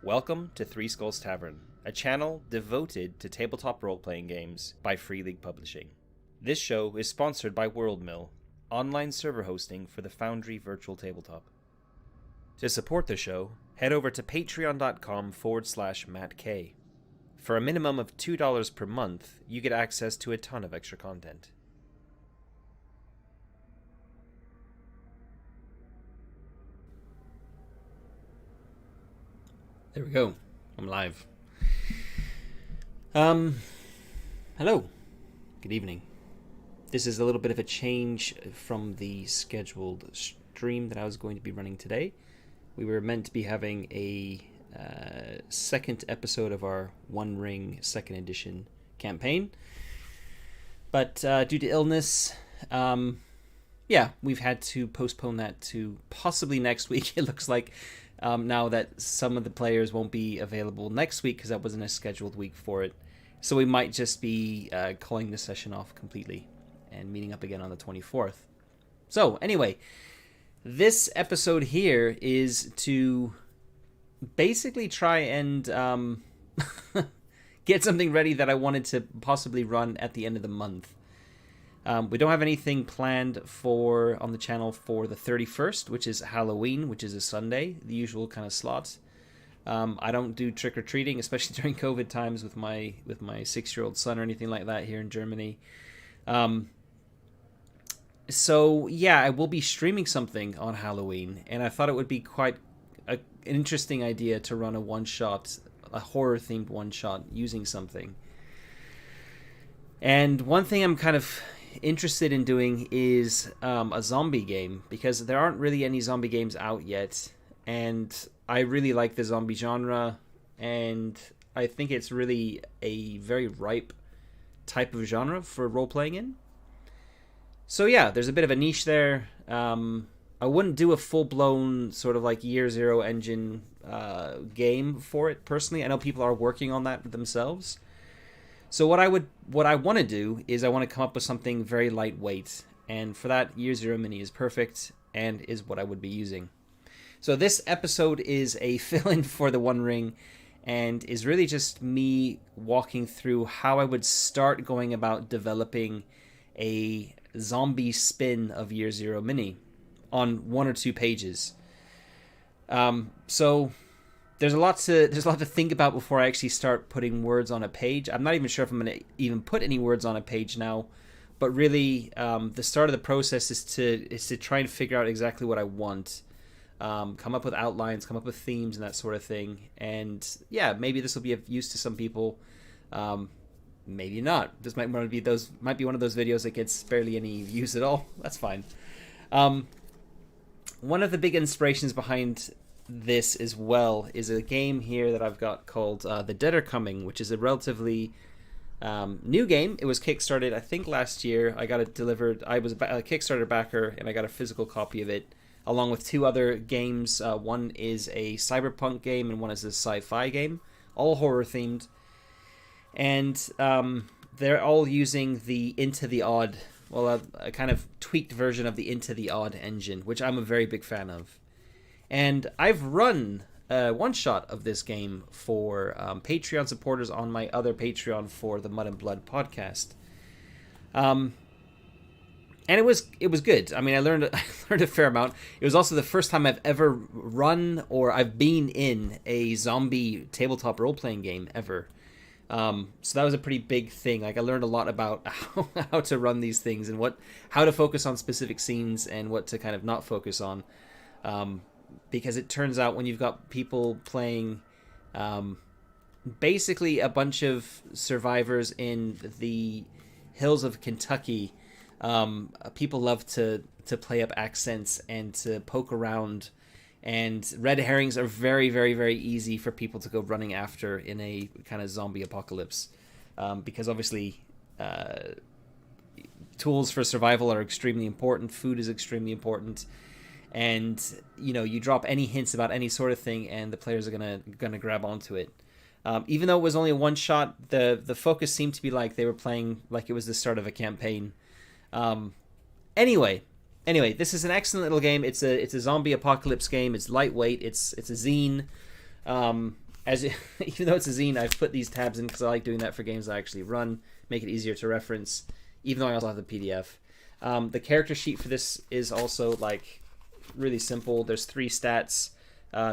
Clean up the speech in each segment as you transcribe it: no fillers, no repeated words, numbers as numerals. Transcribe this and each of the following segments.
Welcome to Three Skulls Tavern, a channel devoted to tabletop role-playing games by Free League Publishing. This show is sponsored by WorldMill, online server hosting for the Foundry Virtual Tabletop. To support the show, head over to patreon.com/MattK. For a minimum of $2 per month, you get access to a ton of extra content. There we go. I'm live. Hello. Good evening. This is a little bit of a change from the scheduled stream that I was going to be running today. We were meant to be having a second episode of our One Ring 2nd Edition campaign. But due to illness, we've had to postpone that to possibly next week. It looks like now that some of the players won't be available next week because that wasn't a scheduled week for it. So we might just be calling the session off completely and meeting up again on the 24th. So anyway, this episode here is to basically try and get something ready that I wanted to possibly run at the end of the month. We don't have anything planned on the channel for the 31st, which is Halloween, which is a Sunday, the usual kind of slot. I don't do trick-or-treating, especially during COVID times with my 6-year-old son or anything like that here in Germany. So yeah, I will be streaming something on Halloween, and I thought it would be quite an interesting idea to run a one-shot, a horror-themed one-shot using something. And one thing I'm kind of interested in doing is a zombie game, because there aren't really any zombie games out yet, and I really like the zombie genre, and I think it's really a very ripe type of genre for role-playing in. So yeah, there's a bit of a niche there. I wouldn't do a full-blown sort of like Year Zero engine game for it personally. I know people are working on that themselves. So what I want to do is I want to come up with something very lightweight, and for that, Year Zero Mini is perfect and is what I would be using. So this episode is a fill-in for the One Ring, and is really just me walking through how I would start going about developing a zombie spin of Year Zero Mini on 1 or 2 pages. So there's a lot to think about before I actually start putting words on a page. I'm not even sure if I'm going to even put any words on a page now, but really the start of the process is to try and figure out exactly what I want, come up with outlines, come up with themes and that sort of thing. And yeah, maybe this will be of use to some people, maybe not. This might be one of those videos that gets barely any views at all. That's fine. One of the big inspirations behind this as well is a game here that I've got called The Dead Are Coming, which is a relatively new game. It was kickstarted, I think, last year. I got it delivered. I was a Kickstarter backer, and I got a physical copy of it, along with 2 other games. One is a cyberpunk game, and one is a sci-fi game, all horror themed. And they're all using the Into the Odd, a kind of tweaked version of the Into the Odd engine, which I'm a very big fan of. And I've run one shot of this game for Patreon supporters on my other Patreon for the Mud and Blood podcast. And it was good. I mean, I learned a fair amount. It was also the first time I've ever run or I've been in a zombie tabletop role-playing game ever. So that was a pretty big thing. Like, I learned a lot about how to run these things and how to focus on specific scenes and what to kind of not focus on. Because it turns out when you've got people playing basically a bunch of survivors in the hills of Kentucky, people love to play up accents and to poke around, and red herrings are very, very, very easy for people to go running after in a kind of zombie apocalypse, because obviously tools for survival are extremely important, food is extremely important. And you drop any hints about any sort of thing, and the players are gonna grab onto it. Even though it was only a one shot, the focus seemed to be like they were playing like it was the start of a campaign. Anyway, this is an excellent little game. It's a zombie apocalypse game. It's lightweight. It's a zine. as even though it's a zine, I've put these tabs in because I like doing that for games I actually run, make it easier to reference, even though I also have the PDF. The character sheet for this is also like really simple. There's 3 stats,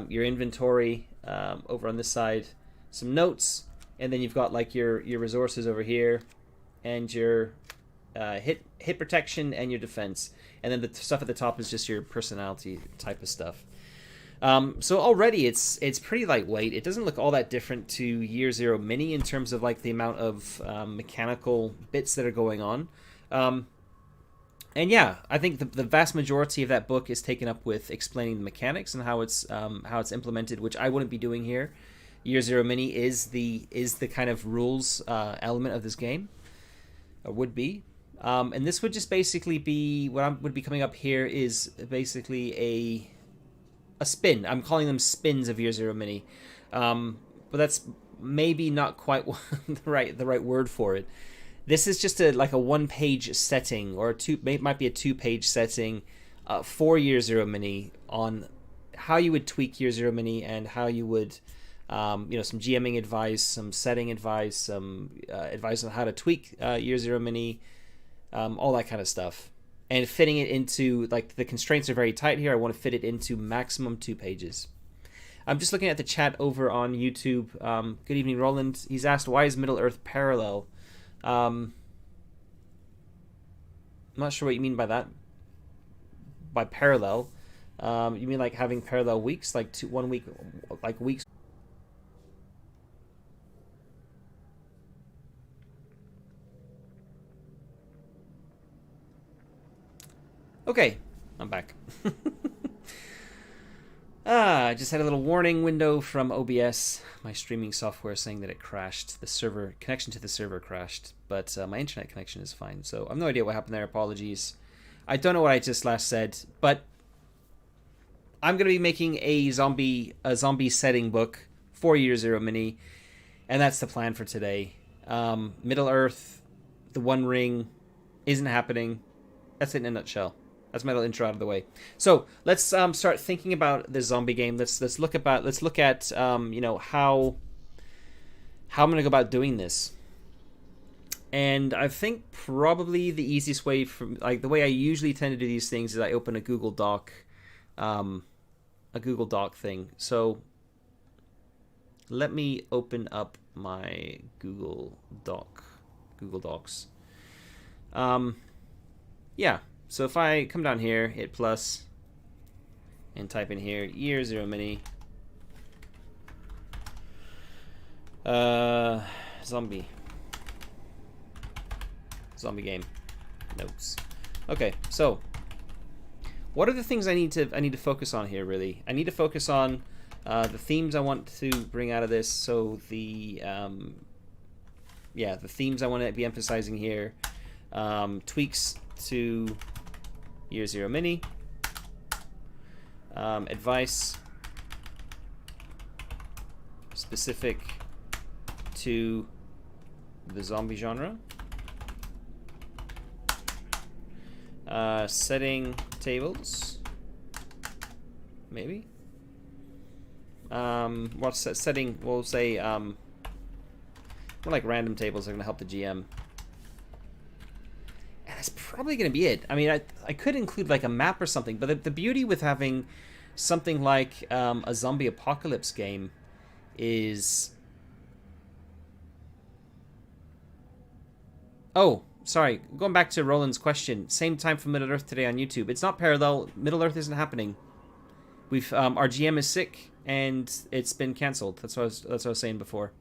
your inventory over on this side, some notes, and then you've got like your resources over here, and your hit protection and your defense, and then the stuff at the top is just your personality type of stuff. So already it's pretty lightweight. It doesn't look all that different to Year Zero Mini in terms of like the amount of mechanical bits that are going on. And yeah, I think the vast majority of that book is taken up with explaining the mechanics and how it's implemented, which I wouldn't be doing here. Year Zero Mini is the kind of rules element of this game, or would be. And this would just basically be what would be coming up here is basically a spin. I'm calling them spins of Year Zero Mini, but that's maybe not quite the right word for it. This is just a 1-page setting, or might be a 2-page setting for Year Zero Mini on how you would tweak Year Zero Mini and how you would, some GMing advice, some setting advice, some advice on how to tweak Year Zero Mini, all that kind of stuff. And fitting it into, like, the constraints are very tight here. I want to fit it into maximum 2 pages. I'm just looking at the chat over on YouTube. Good evening, Roland. He's asked, why is Middle-earth parallel? I'm not sure what you mean by that. By parallel. You mean like having parallel weeks? Like 1 week, like weeks? Okay, I'm back. I just had a little warning window from OBS, my streaming software, saying that it crashed. The server connection to the server crashed, but my internet connection is fine. So I have no idea what happened there. Apologies. I don't know what I just last said, but I'm going to be making a zombie setting book for Year Zero Mini, and that's the plan for today. Middle Earth, the One Ring, isn't happening. That's it in a nutshell. That's my little intro out of the way. So let's start thinking about the zombie game. Let's look at how I'm gonna go about doing this. And I think probably the easiest way, from like the way I usually tend to do these things, is I open a Google Doc thing. So let me open up my Google Docs. Yeah. So if I come down here, hit plus, and type in here, Year Zero Mini, zombie game, notes. Okay, so what are the things I need to focus on here? Really, I need to focus on the themes I want to bring out of this. So the themes I want to be emphasizing here, tweaks to Year Zero Mini, advice specific to the zombie genre, setting tables, maybe. What's setting? We'll say more like random tables are going to help the GM. That's probably going to be it. I mean, I could include like a map or something, but the beauty with having something like a zombie apocalypse game is... Oh, sorry. Going back to Roland's question. Same time for Middle Earth today on YouTube. It's not parallel. Middle Earth isn't happening. Our GM is sick and it's been cancelled. That's what I was saying before.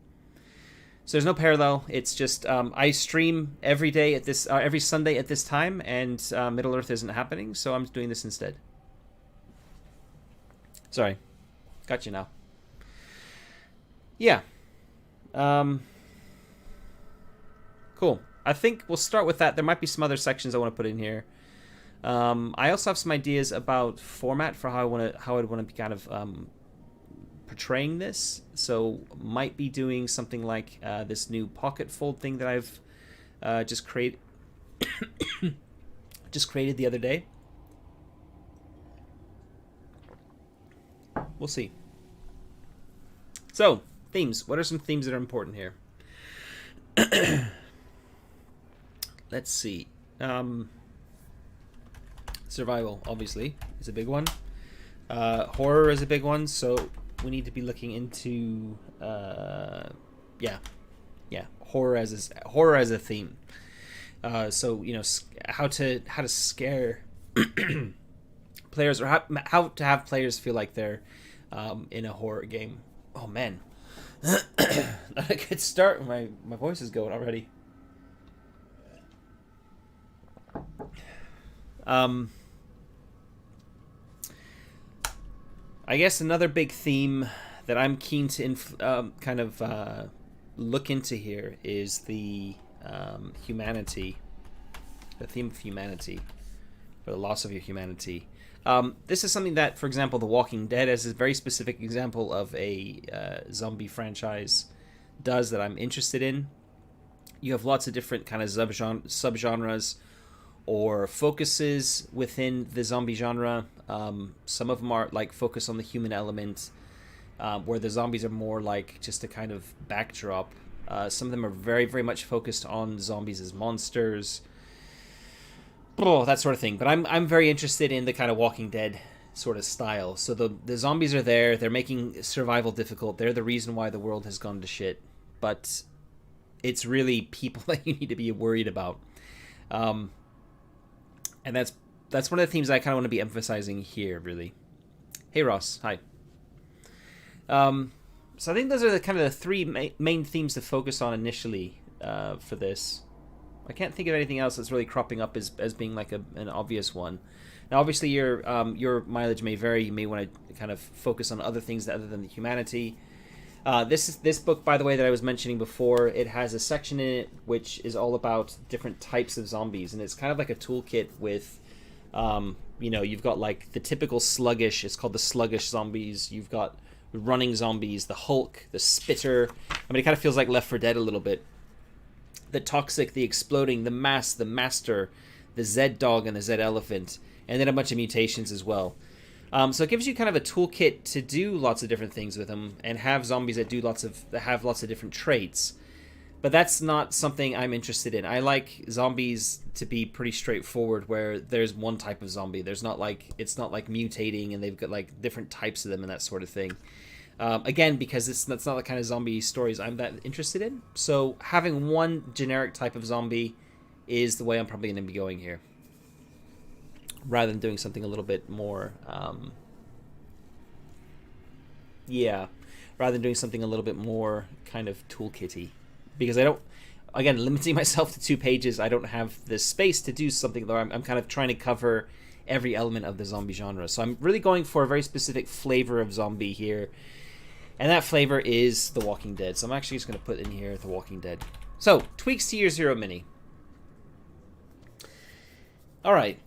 So there's no parallel. It's just I stream every day at this every Sunday at this time, and Middle Earth isn't happening, so I'm doing this instead. Sorry, got you now. Yeah. Cool. I think we'll start with that. There might be some other sections I want to put in here. I also have some ideas about format for how I'd want to be kind of portraying this, so might be doing something like this new Pocketfold thing that I've just created the other day. We'll see. So Themes. What are some themes that are important here? Let's see. Survival, obviously, is a big one. Horror is a big one, so we need to be looking into horror as a theme. So how to scare players, or how to have players feel like they're in a horror game. Oh man, not a good start. My voice is going already. I guess another big theme that I'm keen to look into here is the humanity, the theme of humanity, or the loss of your humanity. This is something that, for example, The Walking Dead, as a very specific example of a zombie franchise, does, that I'm interested in. You have lots of different kind of subgenres or focuses within the zombie genre. Some of them are like focus on the human element, where the zombies are more like just a kind of backdrop. Some of them are very, very much focused on zombies as monsters, that sort of thing. But I'm very interested in the kind of Walking Dead sort of style. So the zombies are there. They're making survival difficult. They're the reason why the world has gone to shit. But it's really people that you need to be worried about. And that's one of the themes I kind of want to be emphasizing here, really. Hey, Ross. Hi. So I think those are the kind of the three main themes to focus on initially for this. I can't think of anything else that's really cropping up as being like an obvious one. Now, obviously, your mileage may vary. You may want to kind of focus on other things other than the humanity. This book, by the way, that I was mentioning before, it has a section in it which is all about different types of zombies, and it's kind of like a toolkit with, you've got like the typical sluggish. It's called the sluggish zombies. You've got running zombies, the Hulk, the Spitter. I mean, it kind of feels like Left 4 Dead a little bit. The Toxic, the Exploding, the Mass, the Master, the Z-Dog, and the Z-Elephant, and then a bunch of mutations as well. So it gives you kind of a toolkit to do lots of different things with them, and have zombies that have lots of different traits. But that's not something I'm interested in. I like zombies to be pretty straightforward, where there's one type of zombie. It's not like mutating and they've got like different types of them and that sort of thing. Again, because that's not the kind of zombie stories I'm that interested in. So having one generic type of zombie is the way I'm probably going to be going here, rather than doing something a little bit more, kind of toolkitty, because I don't, again, limiting myself to 2 pages, I don't have the space to do something though. I'm kind of trying to cover every element of the zombie genre. So I'm really going for a very specific flavor of zombie here, and that flavor is The Walking Dead. So I'm actually just going to put in here The Walking Dead. So, tweaks to Year Zero Mini. All right.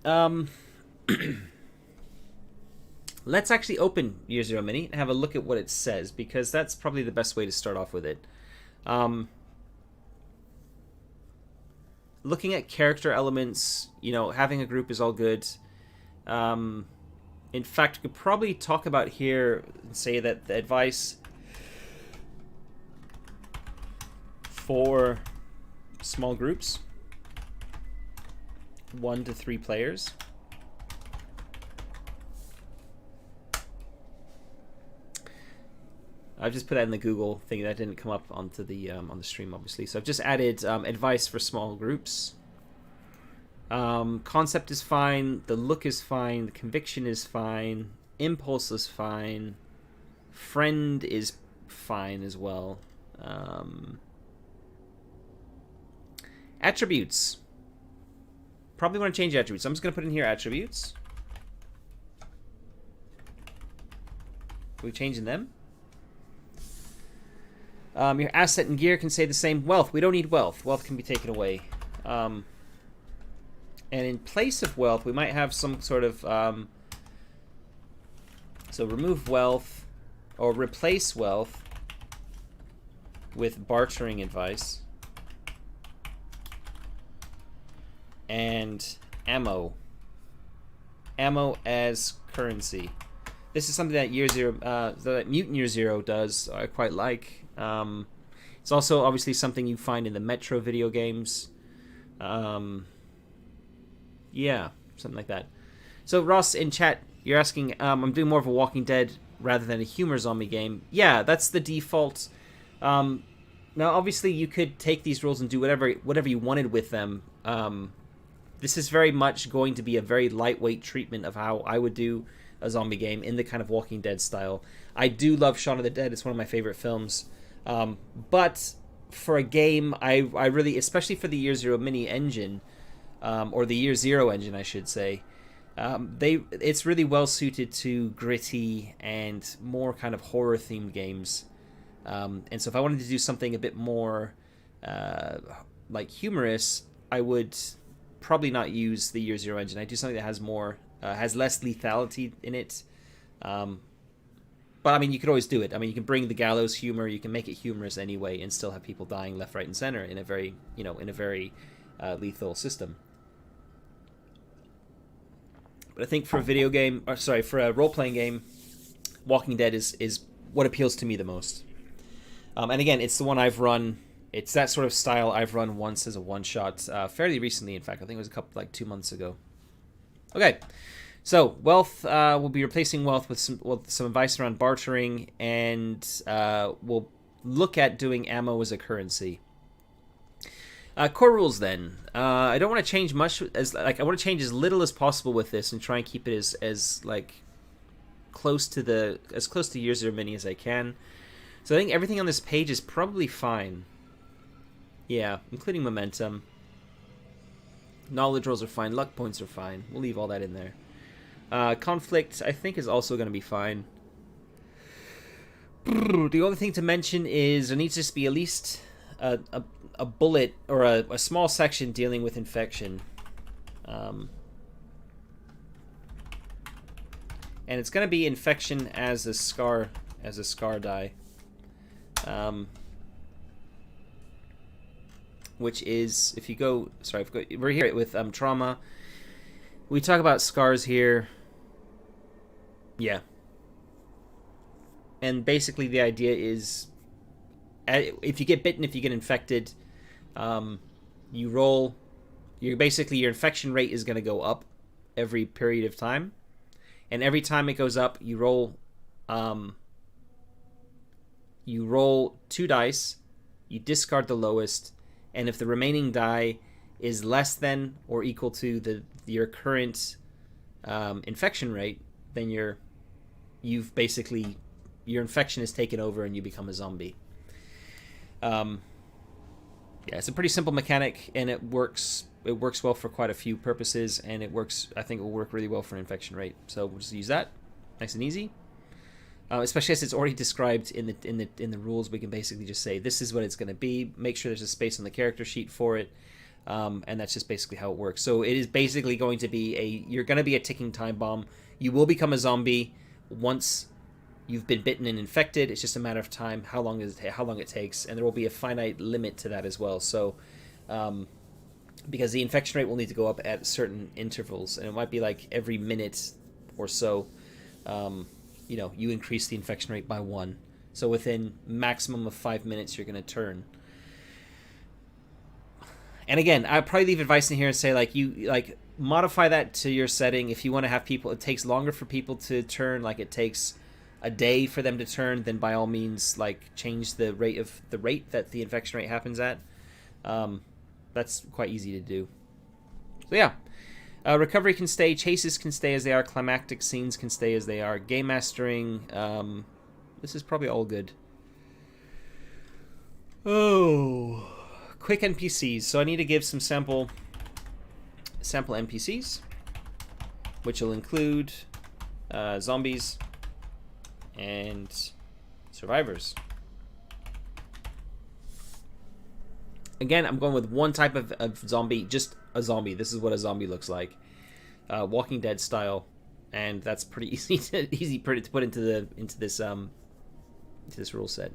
Let's actually open Year Zero Mini and have a look at what it says, because that's probably the best way to start off with it. Looking at character elements, having a group is all good. In fact, we could probably talk about here and say that the advice for small groups, 1 to 3 players. I've just put that in the Google thing. That didn't come up onto the on the stream, obviously. So I've just added advice for small groups. Concept is fine. The look is fine. The conviction is fine. Impulse is fine. Friend is fine as well. Attributes. Probably want to change attributes. I'm just going to put in here attributes. Are we changing them? Your asset and gear can say the same. Wealth. We don't need wealth. Wealth can be taken away. And in place of wealth, we might have some sort of... so remove wealth, or replace wealth with bartering advice. And ammo. Ammo as currency. this is something that that Mutant Year Zero does. I quite like. It's also obviously something you find in the Metro video games. Yeah, something like that. So Ross in chat, you're asking, I'm doing more of a Walking Dead rather than a humor zombie game. Yeah, that's the default. Now, obviously, you could take these rules and do whatever you wanted with them. This is very much going to be a very lightweight treatment of how I would do a zombie game in the kind of Walking Dead style. I do love Shaun of the Dead. It's one of my favorite films. But for a game, I really, especially for the Year Zero mini engine, or the Year Zero engine, I should say, it's really well suited to gritty and more kind of horror themed games. And so if I wanted to do something a bit more like humorous, I would probably not use the Year Zero engine. I do something that has less lethality in it. But I mean, you could always do it. I mean, you can bring the gallows humor, you can make it humorous anyway, and still have people dying left, right, and center in a very lethal system. But I think for a video game, for a role-playing game, Walking Dead is what appeals to me the most. And again, it's the one I've run. It's that sort of style I've run once as a one-shot, fairly recently, in fact. I think it was 2 months ago. Okay, so wealth, we'll be replacing wealth with some advice around bartering, and we'll look at doing ammo as a currency. Core rules then. I don't want to change much. I want to change as little as possible with this and try and keep it as close to Year Zero Mini as I can. So I think everything on this page is probably fine. Yeah, including momentum. Knowledge rolls are fine. Luck points are fine. We'll leave all that in there. Conflict, I think, is also going to be fine. The only thing to mention is there needs to just be at least a bullet or a small section dealing with infection. And it's going to be infection as a scar die. Which is, if you go, we're here with trauma. We talk about scars here. Yeah. And basically the idea is, if you get bitten, if you get infected, you roll. Your infection rate is going to go up every period of time, and every time it goes up, you roll. You roll 2 dice. You discard the lowest, and if the remaining die is less than or equal to your current infection rate, then your infection is taken over and you become a zombie. Yeah, it's a pretty simple mechanic, and it works well for quite a few purposes, and I think it will work really well for an infection rate. So we'll just use that, nice and easy. Especially as it's already described in the rules, we can basically just say this is what it's going to be. Make sure there's a space on the character sheet for it, and that's just basically how it works. So it is basically going to be you're going to be a ticking time bomb. You will become a zombie once you've been bitten and infected. It's just a matter of time, how long it takes, and there will be a finite limit to that as well. So, because the infection rate will need to go up at certain intervals, and it might be like every minute or so. You increase the infection rate by 1. So within maximum of 5 minutes, you're going to turn. And again, I'd probably leave advice in here and say modify that to your setting. If you want to have people, it takes longer for people to turn, like it takes a day for them to turn, then by all means, change the rate that the infection rate happens at. That's quite easy to do. So yeah. Recovery can stay, chases can stay as they are, climactic scenes can stay as they are, game mastering, this is probably all good. Oh, quick NPCs. So I need to give some sample NPCs, which will include zombies and survivors. Again, I'm going with one type of zombie, just a zombie. This is what a zombie looks like, Walking Dead style, and that's pretty easy to put into this rule set.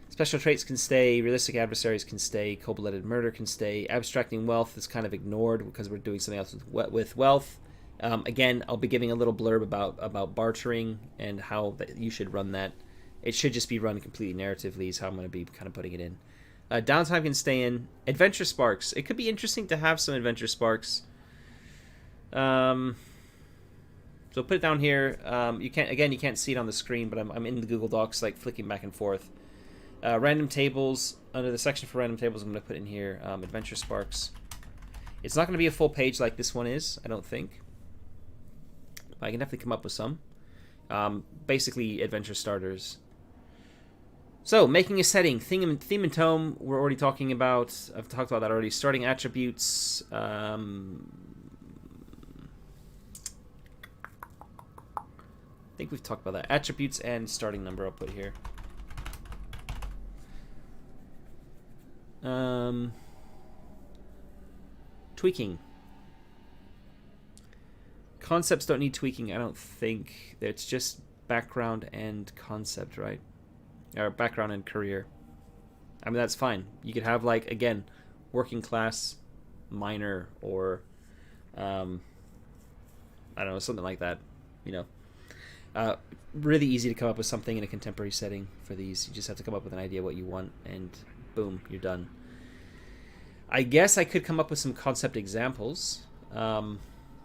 Special traits can stay, realistic adversaries can stay, cold-blooded murder can stay, abstracting wealth is kind of ignored because we're doing something else with wealth. Again, I'll be giving a little blurb about bartering and how that you should run that. It should just be run completely narratively is how I'm going to be kind of putting it in. Downtime can stay in. Adventure sparks. It could be interesting to have some adventure sparks. So put it down here. You can't see it on the screen, but I'm in the Google Docs, like flicking back and forth. Random tables. Under the section for random tables, I'm going to put in here adventure sparks. It's not going to be a full page like this one is, I don't think. But I can definitely come up with some. Basically, adventure starters. So, making a setting. Theme and tome, we're already talking about. I've talked about that already. Starting attributes. I think we've talked about that. Attributes and starting number I'll put here. Tweaking. Concepts don't need tweaking, I don't think. It's just background and concept, right? Or background and career. I mean, that's fine. You could have, like, again, working class, minor, or I don't know, something like that. You know, really easy to come up with something in a contemporary setting for these. You just have to come up with an idea what you want, and boom, you're done. I guess I could come up with some concept examples, but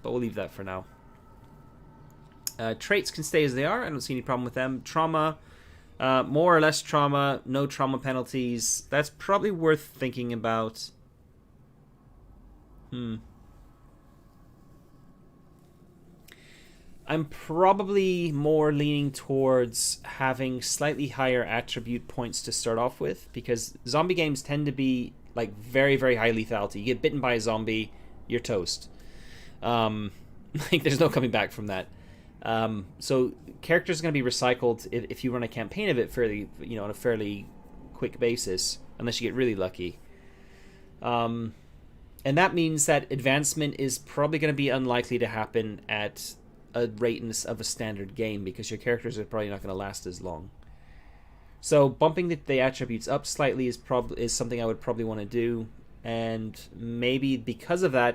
we'll leave that for now. Traits can stay as they are. I don't see any problem with them. Trauma, more or less trauma, no trauma penalties. That's probably worth thinking about. I'm probably more leaning towards having slightly higher attribute points to start off with, because zombie games tend to be like very, very high lethality. You get bitten by a zombie, you're toast. Like there's no coming back from that. So characters are going to be recycled if you run a campaign of it fairly, on a fairly quick basis, unless you get really lucky. And that means that advancement is probably going to be unlikely to happen at a rate of a standard game, because your characters are probably not going to last as long. So bumping the attributes up slightly is something I would probably want to do, and maybe because of that,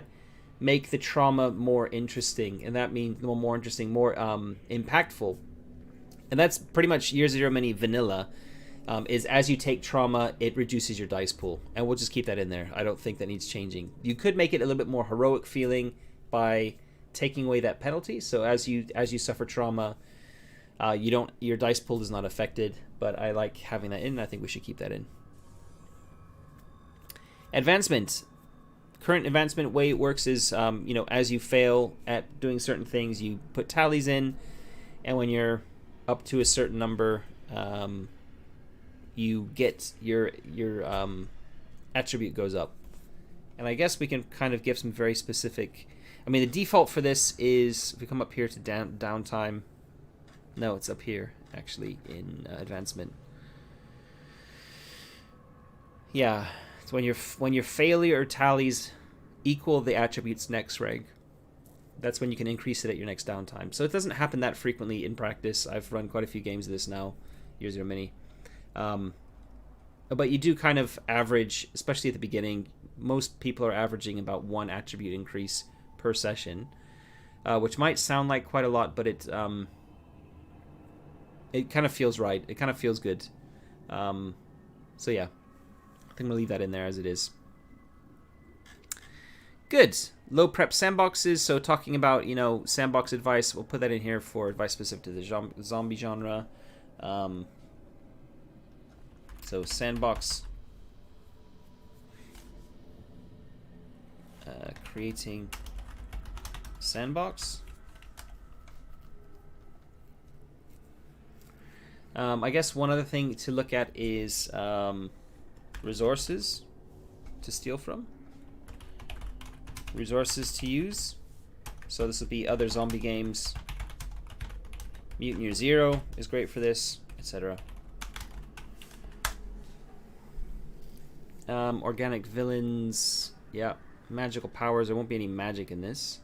make the trauma more interesting, and that means more interesting, more impactful. And that's pretty much Year Zero Mini vanilla. Is as you take trauma, it reduces your dice pool, and we'll just keep that in there. I don't think that needs changing. You could make it a little bit more heroic feeling by taking away that penalty. So as you suffer trauma, your dice pool is not affected. But I like having that in, and I think we should keep that in. Advancement. Current advancement way it works is, as you fail at doing certain things, you put tallies in, and when you're up to a certain number, you get your attribute goes up. And I guess we can kind of give some very specific. I mean, the default for this is, if we come up here to downtime, no, it's up here actually in advancement. Yeah, it's when your failure or tallies equal the attribute's next reg. That's when you can increase it at your next downtime. So it doesn't happen that frequently in practice. I've run quite a few games of this now, Year Zero Mini. But you do kind of average, especially at the beginning, most people are averaging about 1 attribute increase per session, which might sound like quite a lot, but it kind of feels right. It kind of feels good. So yeah, I think I'm going to leave that in there as it is. Good. Low prep sandboxes. So talking about, sandbox advice, we'll put that in here for advice specific to the zombie genre. So sandbox. Creating sandbox. I guess one other thing to look at is resources to steal from. Resources to use. So this would be other zombie games. Mutant Year Zero is great for this, etc. Organic villains. Yeah. Magical powers. There won't be any magic in this.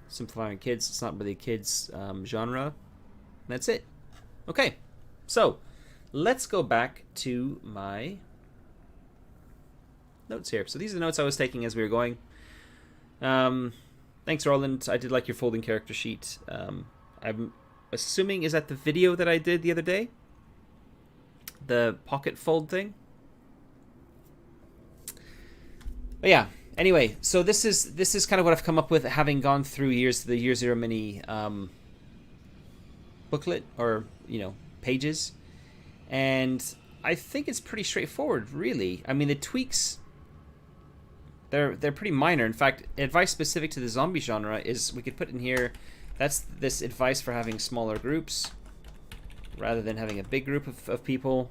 Simplifying kids. It's not really a kids genre. That's it. Okay. So let's go back to my notes here. So these are the notes I was taking as we were going. Thanks, Roland. I did like your folding character sheet. I'm assuming, is that the video that I did the other day? The Pocketfold thing? But yeah, anyway, so this is kind of what I've come up with, having gone through the Year Zero Mini booklet, or, you know, pages. And I think it's pretty straightforward, really. I mean, the tweaks, they're pretty minor. In fact, advice specific to the zombie genre is, we could put in here, that's this advice for having smaller groups rather than having a big group of people.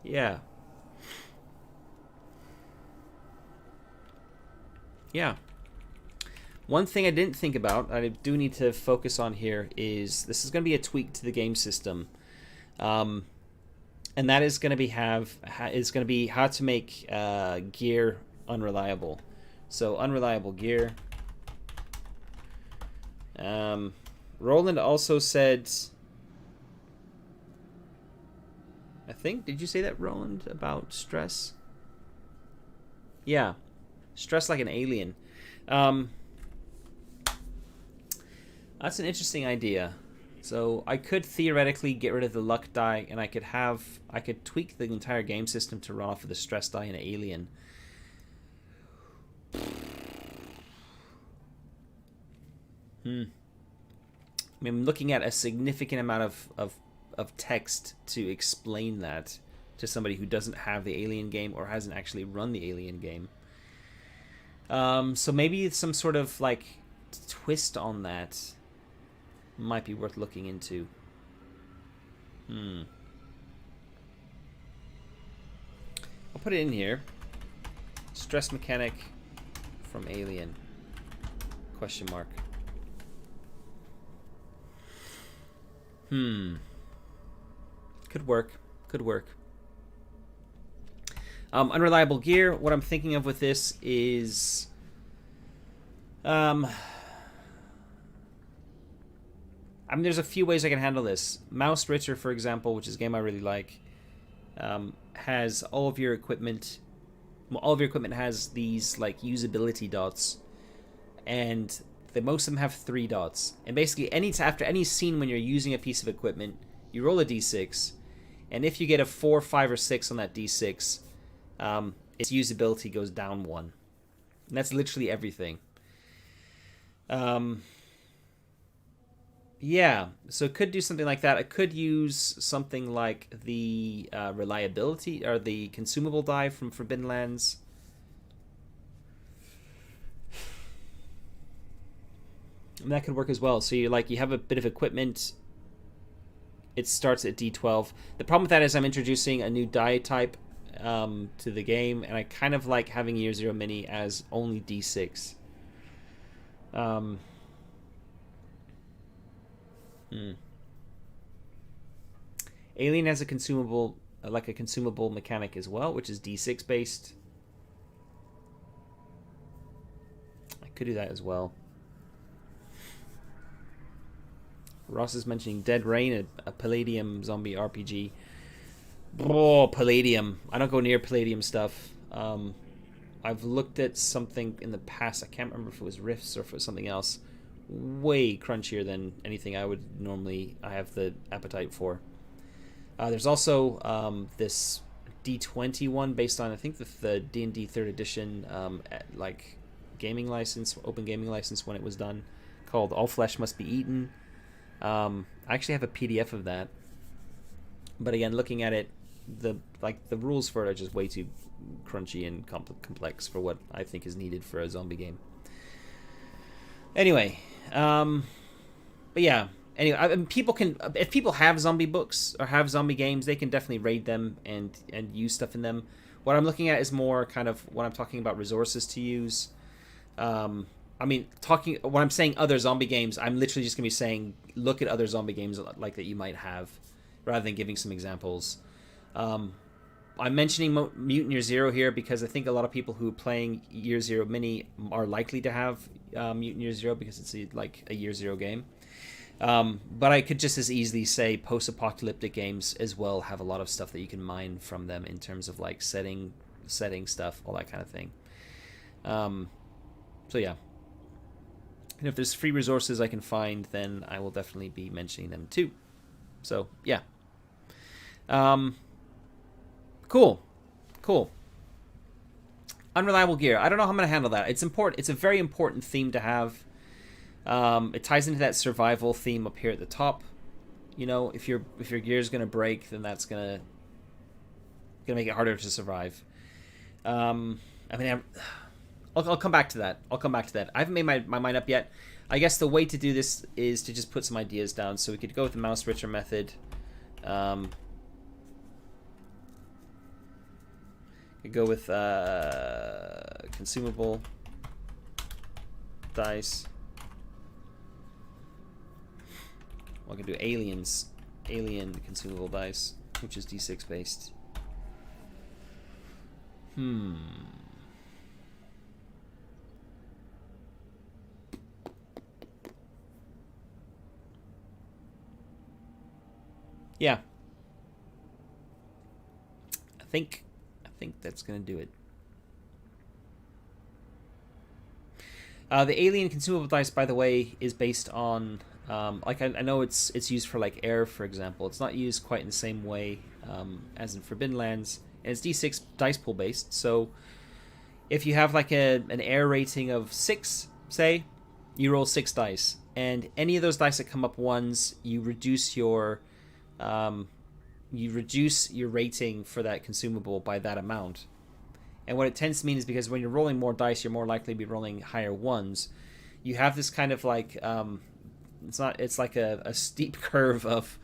Yeah. Yeah. One thing I didn't think about, I do need to focus on here, is this is going to be a tweak to the game system. And that is going to be how to make gear unreliable. So unreliable gear. Roland also said, I think, did you say that, Roland, about stress? Yeah, stress like an alien. That's an interesting idea. So I could theoretically get rid of the luck die, and I could tweak the entire game system to run off of the stress die and alien. I mean, I'm looking at a significant amount of text to explain that to somebody who doesn't have the Alien game or hasn't actually run the Alien game. So maybe some sort of like twist on that might be worth looking into. I'll put it in here. Stress mechanic from Alien? Question mark. Could work. Could work. Unreliable gear. What I'm thinking of with this is, I mean, there's a few ways I can handle this. Mouse Ritter, for example, which is a game I really like, has all of your equipment. All of your equipment has these like usability dots, and most of them have 3 dots. And basically, after any scene when you're using a piece of equipment, you roll a d6, and if you get a 4, 5, or 6 on that d6, its usability goes down 1. And that's literally everything. Yeah, so it could do something like that. I could use something like the reliability, or the consumable die from Forbidden Lands. And that could work as well. So you have a bit of equipment. It starts at D12. The problem with that is I'm introducing a new die type to the game, and I kind of like having Year Zero Mini as only D6. Alien has a consumable mechanic as well, which is D6 based. I could do that as well. Ross is mentioning Dead Rain, a Palladium zombie RPG. Oh, Palladium. I don't go near Palladium stuff. I've looked at something in the past. I can't remember if it was Rifts or if it was something else. Way crunchier than anything I have the appetite for. There's also this D20 one based on, I think, the D&D 3rd edition gaming license, open gaming license when it was done, called All Flesh Must Be Eaten. I actually have a PDF of that, but again, looking at it, the rules for it are just way too crunchy and complex for what I think is needed for a zombie game. Anyway, but yeah. Anyway, if people have zombie books or have zombie games, they can definitely raid them and use stuff in them. What I'm looking at is more kind of when I'm talking about resources to use. When I'm saying other zombie games, I'm literally just going to be saying, look at other zombie games like that you might have, rather than giving some examples. I'm mentioning Mutant Year Zero here because I think a lot of people who are playing Year Zero Mini are likely to have Mutant Year Zero because it's a Year Zero game. But I could just as easily say post-apocalyptic games as well have a lot of stuff that you can mine from them in terms of like setting stuff, all that kind of thing. So yeah. And if there's free resources I can find, then I will definitely be mentioning them too. So yeah. Cool. Cool. Unreliable gear. I don't know how I'm going to handle that. It's important. It's a very important theme to have. It ties into that survival theme up here at the top. You know, if your gear is going to break, then that's gonna make it harder to survive. I mean, I'll come back to that. I haven't made my mind up yet. I guess the way to do this is to just put some ideas down. So we could go with the mouse richer method. Could go with consumable dice. Well, I can do alien consumable dice, which is D6 based. Yeah. I think that's gonna do it. The alien consumable dice, by the way, is based on like I know it's used for like air, for example. It's not used quite in the same way as in Forbidden Lands, and it's D6 dice pool based. So if you have like an air rating of 6, say, you roll 6 dice, and any of those dice that come up ones, you reduce your rating for that consumable by that amount. And what it tends to mean is because when you're rolling more dice, you're more likely to be rolling higher ones. You have this kind of like it's like a steep curve of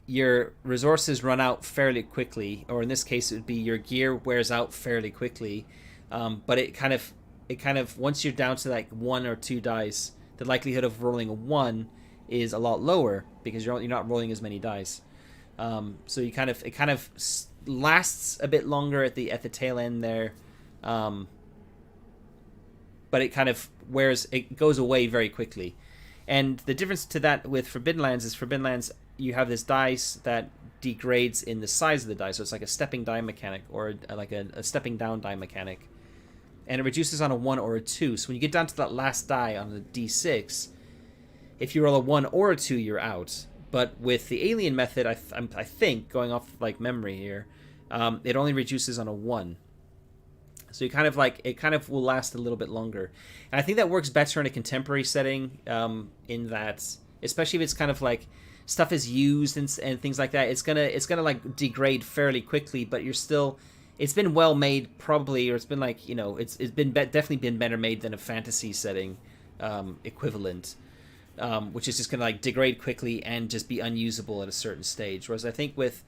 your resources run out fairly quickly, or in this case it would be your gear wears out fairly quickly. But it kind of once you're down to like 1 or 2 dice, the likelihood of rolling a 1 is a lot lower because you're not rolling as many dice. So it kind of lasts a bit longer at the tail end there, but it goes away very quickly. And the difference to that with Forbidden Lands is Forbidden Lands, you have this dice that degrades in the size of the dice, so it's like a stepping die mechanic, or like a stepping down die mechanic, and it reduces on a 1 or a 2. So when you get down to that last die on the D6, if you roll a 1 or a 2, you're out. But with the alien method, I think, going off like memory here, it only reduces on a 1. So it kind of will last a little bit longer. And I think that works better in a contemporary setting, in that, especially if it's kind of like stuff is used and things like that, it's gonna like degrade fairly quickly, but it's been well made probably, or it's been like, it's been definitely been better made than a fantasy setting equivalent. Which is just going to like degrade quickly and just be unusable at a certain stage. Whereas I think with,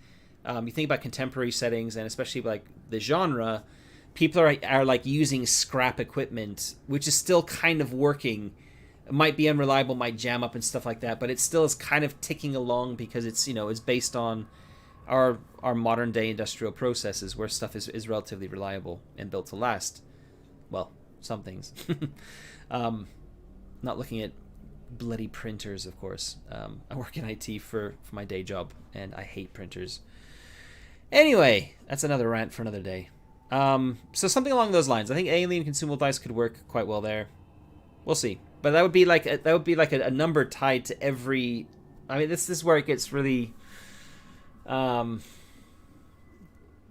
you think about contemporary settings, and especially like the genre, people are like using scrap equipment, which is still kind of working. It might be unreliable, might jam up and stuff like that, but it still is kind of ticking along because it's, it's based on our modern day industrial processes where stuff is relatively reliable and built to last. Well, some things. Not looking at bloody printers, of course. I work in IT for my day job, and I hate printers. Anyway, that's another rant for another day. So something along those lines. I think alien consumable dice could work quite well there. We'll see, but that would be like a number tied to every. I mean, this is where it gets really, not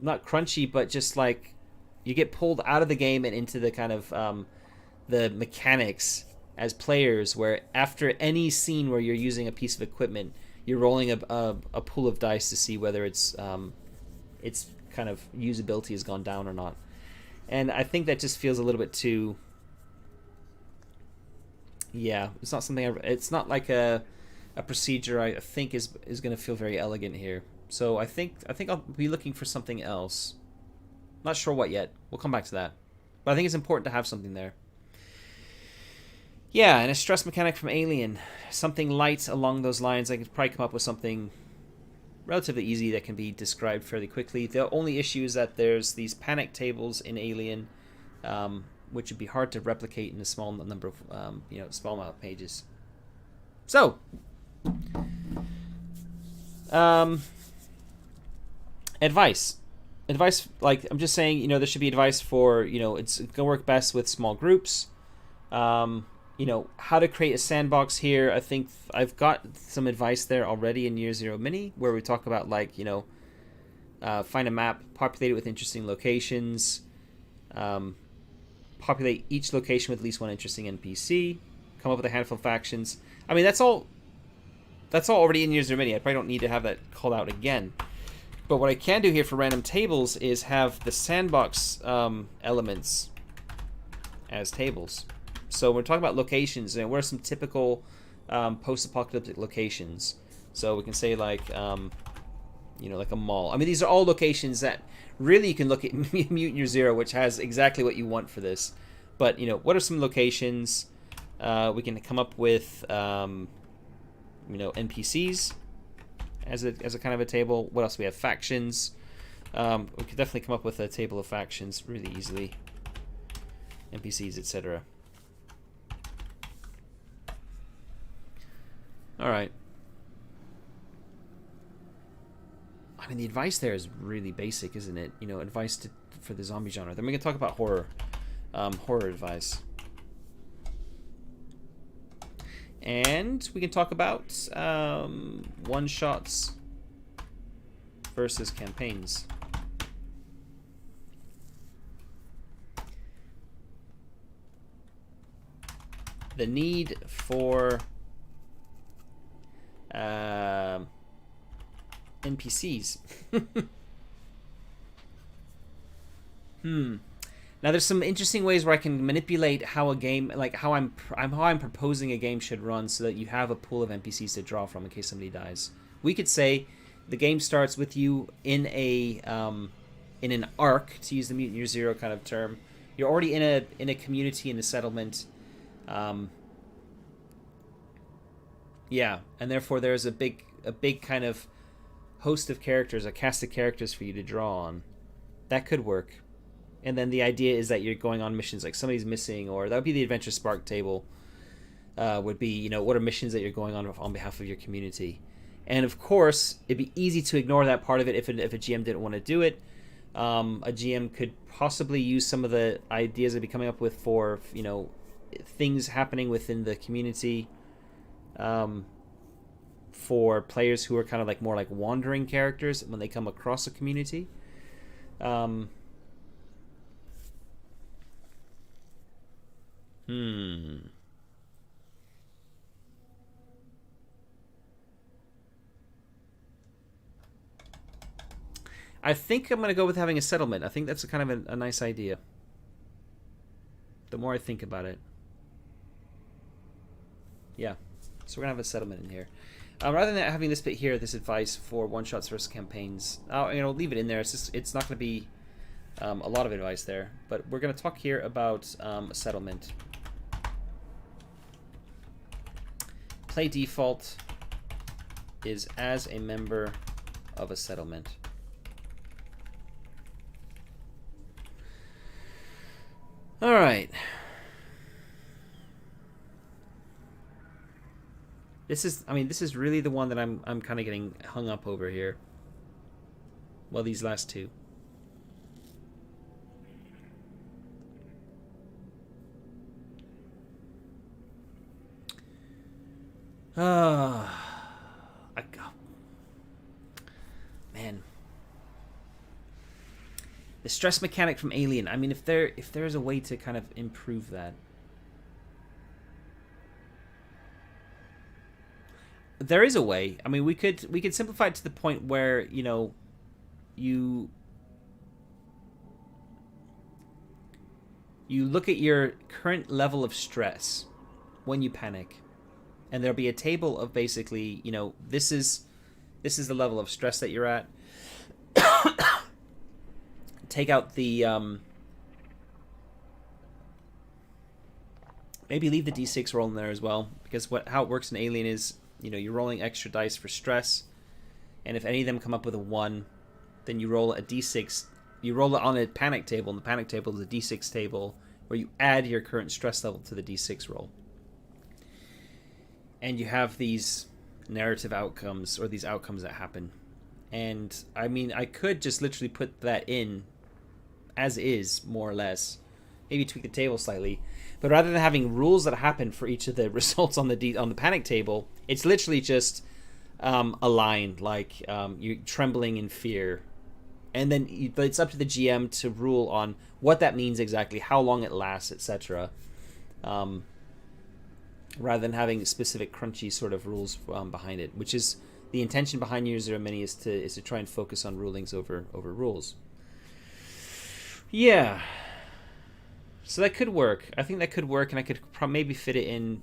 crunchy, but just like you get pulled out of the game and into the kind of the mechanics as players, where after any scene where you're using a piece of equipment, you're rolling a pool of dice to see whether it's kind of usability has gone down or not. And I think that just feels a little bit too. Yeah, it's not something. It's not like a procedure I think is going to feel very elegant here. So I think I'll be looking for something else. Not sure what yet. We'll come back to that. But I think it's important to have something there. Yeah, and a stress mechanic from Alien. Something light along those lines. I could probably come up with something relatively easy that can be described fairly quickly. The only issue is that there's these panic tables in Alien, which would be hard to replicate in a small number of, small amount of pages. So, advice. advice, like I'm just saying, there should be advice for, it's gonna work best with small groups. How to create a sandbox here. I think I've got some advice there already in Year Zero Mini, where we talk about like, find a map, populate it with interesting locations, populate each location with at least one interesting NPC, come up with a handful of factions. I mean, that's all already in Year Zero Mini. I probably don't need to have that called out again. But what I can do here for random tables is have the sandbox elements as tables. So we're talking about locations, and what are some typical post-apocalyptic locations? So we can say like, like a mall. I mean, these are all locations that really you can look at Mutant Year Zero, which has exactly what you want for this. But what are some locations? We can come up with, NPCs as a kind of a table. What else? We have factions. We could definitely come up with a table of factions really easily. NPCs, etc. All right. I mean, the advice there is really basic, isn't it? Advice for the zombie genre. Then we can talk about horror. Horror advice. And we can talk about one-shots versus campaigns. The need for NPCs. Now there's some interesting ways where I can manipulate how a game, like how I'm proposing a game should run, so that you have a pool of NPCs to draw from in case somebody dies. We could say the game starts with you in an arc, to use the Mutant Year Zero kind of term. You're already in a community, in a settlement. Yeah, and therefore there's a big kind of host of characters, a cast of characters for you to draw on. That could work. And then the idea is that you're going on missions, like somebody's missing, or that would be the Adventure Spark table. Would be, what are missions that you're going on behalf of your community. And of course, it'd be easy to ignore that part of it if a GM didn't want to do it. A GM could possibly use some of the ideas they'd be coming up with for, things happening within the community. For players who are kind of like more like wandering characters when they come across a community. I think I'm going to go with having a settlement. I think that's a kind of a nice idea. The more I think about it. Yeah. So we're going to have a settlement in here. Rather than having this bit here, this advice for one-shots versus campaigns, leave it in there. It's not going to be a lot of advice there. But we're going to talk here about a settlement. Play default is as a member of a settlement. All right. This is really the one that I'm kind of getting hung up over here. Well, these last two. Man. The stress mechanic from Alien. I mean, if there's a way to kind of improve that. There is a way. I mean, we could simplify it to the point where, you look at your current level of stress when you panic, and there'll be a table of basically, this is the level of stress that you're at. Take out the maybe leave the d6 roll in there as well, because how it works in Alien is, you're rolling extra dice for stress, and if any of them come up with a 1, then you roll a d6. You roll it on a panic table, and the panic table is a d6 table where you add your current stress level to the d6 roll. And you have these narrative outcomes, or these outcomes that happen. And I mean, I could just literally put that in as is, more or less. Maybe tweak the table slightly. But rather than having rules that happen for each of the results on the panic table, it's literally just a line like you're trembling in fear. And then but it's up to the GM to rule on what that means exactly, how long it lasts, etc. Rather than having specific crunchy sort of rules behind it, which is the intention behind Year Zero Mini is to try and focus on rulings over rules. Yeah. So that could work. I think that could work, and I could maybe fit it in,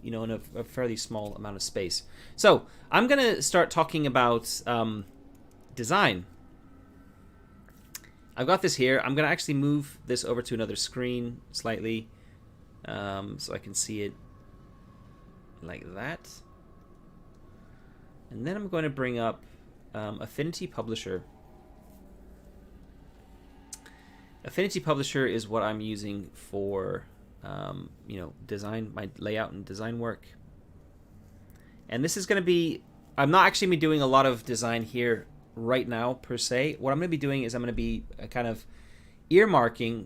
in a fairly small amount of space. So I'm gonna start talking about design. I've got this here. I'm gonna actually move this over to another screen slightly, so I can see it like that. And then I'm going to bring up Affinity Publisher. Affinity Publisher is what I'm using for, design, my layout and design work. And this is going to be, I'm not actually going to be doing a lot of design here right now per se. What I'm going to be doing is I'm going to be kind of earmarking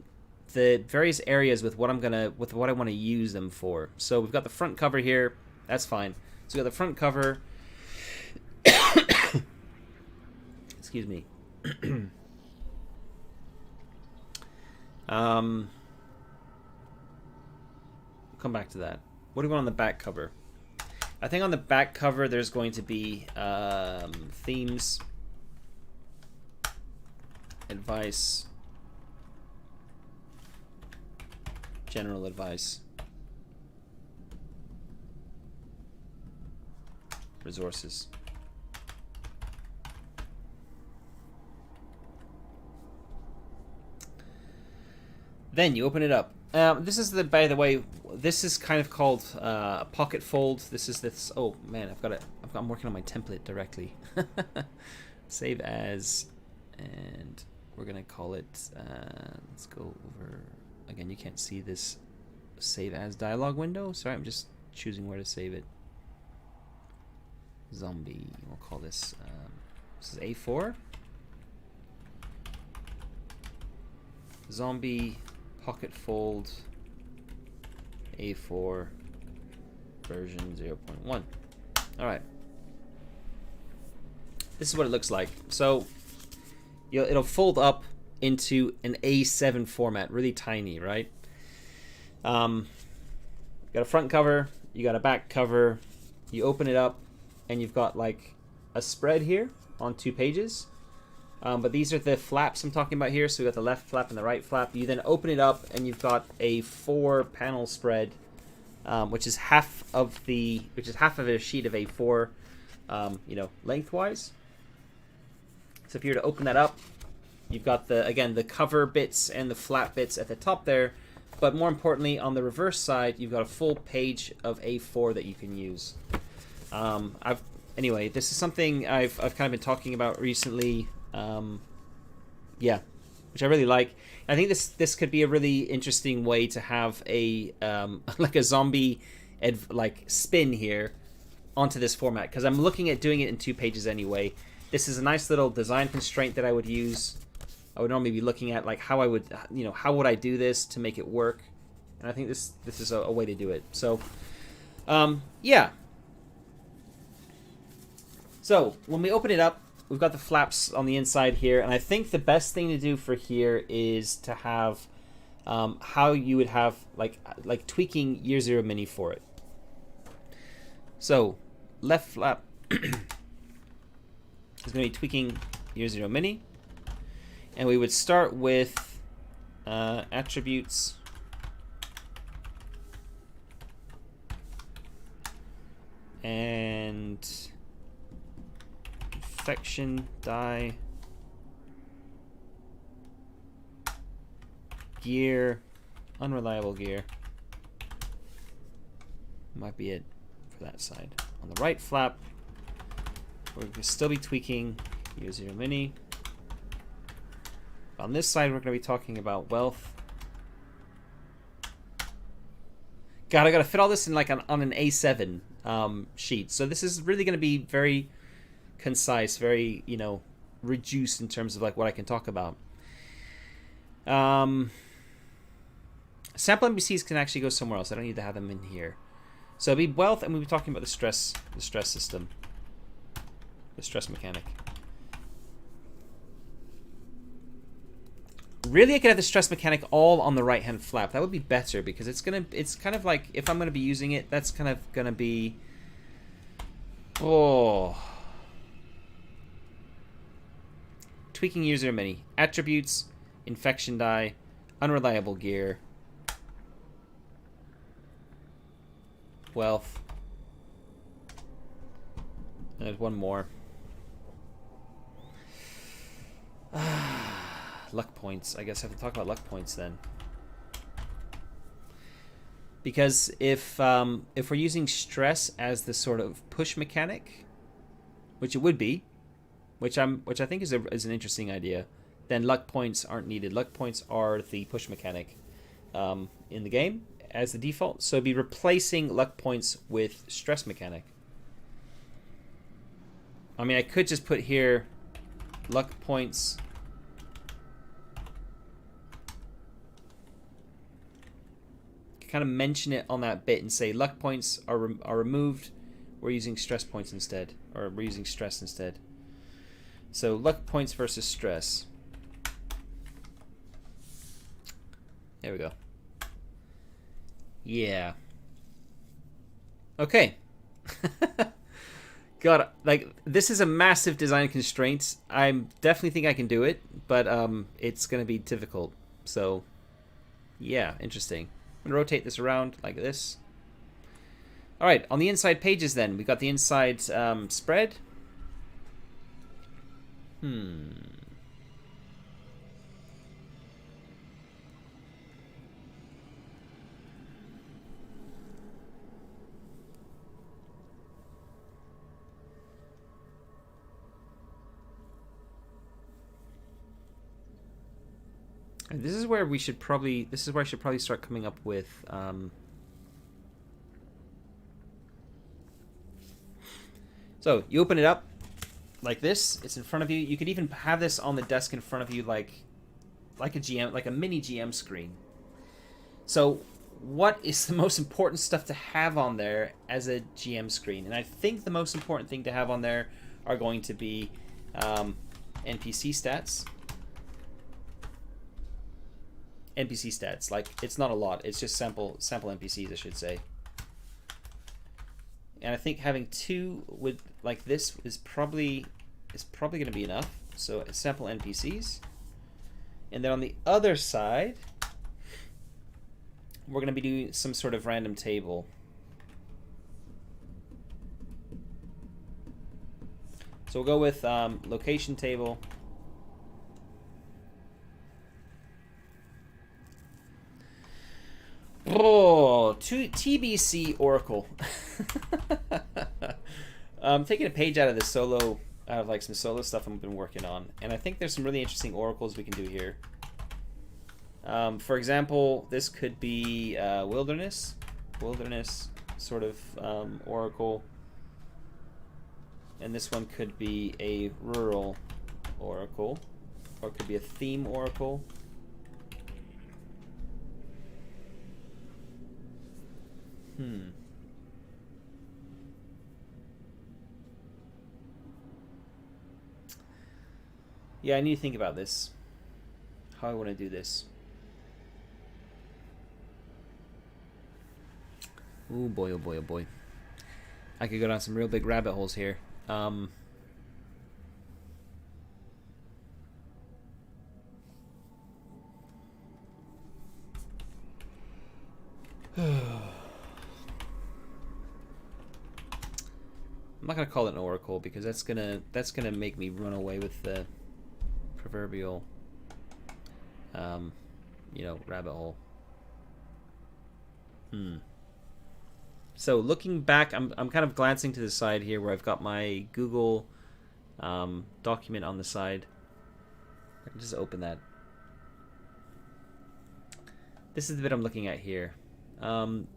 the various areas with what I want to use them for. So we've got the front cover here. That's fine. So we've got the front cover. Excuse me. Come back to that. What do we want on the back cover? I think on the back cover there's going to be themes, advice, general advice, resources. Then you open it up. This is by the way, this is kind of called Pocketfold. This is this. Oh man, I'm working on my template directly. Save as, and we're gonna call it. Let's go over again. You can't see this save as dialog window. Sorry, I'm just choosing where to save it. Zombie. We'll call this. This is A4. Zombie. Pocketfold A4 version 0.1. Alright. This is what it looks like. So it'll fold up into an A7 format, really tiny, right? You got a front cover, you got a back cover, you open it up, and you've got like a spread here on 2 pages. But these are the flaps I'm talking about here. So we got the left flap and the right flap. You then open it up and you've got a 4-panel spread, which is half of a sheet of A4, lengthwise. So if you were to open that up, you've got the cover bits and the flap bits at the top there. But more importantly, on the reverse side, you've got a full page of A4 that you can use. Anyway, this is something I've kind of been talking about recently. Which I really like. I think this could be a really interesting way to have a like a zombie spin here onto this format, because I'm looking at doing it in 2 pages anyway. This is a nice little design constraint that I would use. I would normally be looking at like how would I do this to make it work, and I think this is a way to do it. So so when we open it up, we've got the flaps on the inside here, and I think the best thing to do for here is to have how you would have like tweaking Year Zero Mini for it. So left flap is going to be tweaking Year Zero Mini, and we would start with attributes, and infection, die, gear, unreliable gear. Might be it for that side. On the right flap, we're going to still be tweaking Year Zero Mini. On this side, we're going to be talking about wealth. God, I got to fit all this in like on an A7 sheet. So this is really going to be very concise, very, reduced in terms of like what I can talk about. Sample NPCs can actually go somewhere else. I don't need to have them in here. So it'll be wealth, and we'll be talking about the stress system, the stress mechanic. Really, I could have the stress mechanic all on the right hand flap. That would be better, because it's kind of like, if I'm gonna be using it, that's kind of gonna be, tweaking user many attributes, infection die, unreliable gear, wealth, and there's one more. Luck points. I guess I have to talk about luck points then, because if we're using stress as the sort of push mechanic, which it would be, which I think is an interesting idea, then luck points aren't needed. Luck points are the push mechanic in the game as the default. So it'd be replacing luck points with stress mechanic. I mean, I could just put here luck points kind of mention it on that bit and say luck points are removed. We're using stress points instead, or we're using stress instead. So luck points versus stress. There we go. Yeah. Okay. God, like, this is a massive design constraint. I definitely think I can do it, but it's going to be difficult. So, yeah, interesting. I'm going to rotate this around like this. All right, on the inside pages then, we've got the inside spread. This is where I should probably start coming up with so you open it up like this, it's in front of you. You could even have this on the desk in front of you like a GM, like a mini GM screen. So what is the most important stuff to have on there as a GM screen? And I think the most important thing to have on there are going to be NPC stats. NPC stats, like, it's not a lot, it's just sample NPCs, I should say. And I think having two with like this is probably going to be enough. So sample NPCs, and then on the other side we're going to be doing some sort of random table. So we'll go with location table. Oh, TBC Oracle. I'm taking a page out of the solo, out of like some solo stuff I've been working on, and I think there's some really interesting oracles we can do here. For example, this could be wilderness sort of oracle, and this one could be a rural oracle, or it could be a theme oracle. Yeah, I need to think about this. How I want to do this. Oh boy, oh boy, oh boy. I could go down some real big rabbit holes here. I'm not gonna call it an oracle, because that's gonna make me run away with the proverbial rabbit hole. So looking back, I'm kind of glancing to the side here where I've got my Google document on the side. I can just open that. This is the bit I'm looking at here.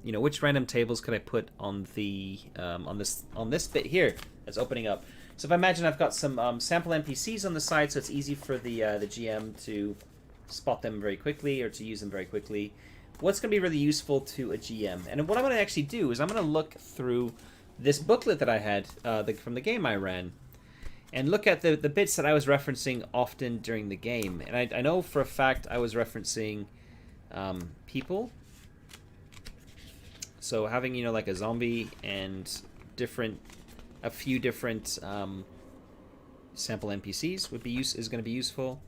Which random tables could I put on the on this bit here that's opening up? So if I imagine I've got some sample NPCs on the side, so it's easy for the GM to spot them very quickly or to use them very quickly. What's going to be really useful to a GM? And what I'm going to actually do is I'm going to look through this booklet that I had from the game I ran, and look at the bits that I was referencing often during the game. And I know for a fact I was referencing people. So having, you know, like a zombie and a few different sample NPCs is going to be useful.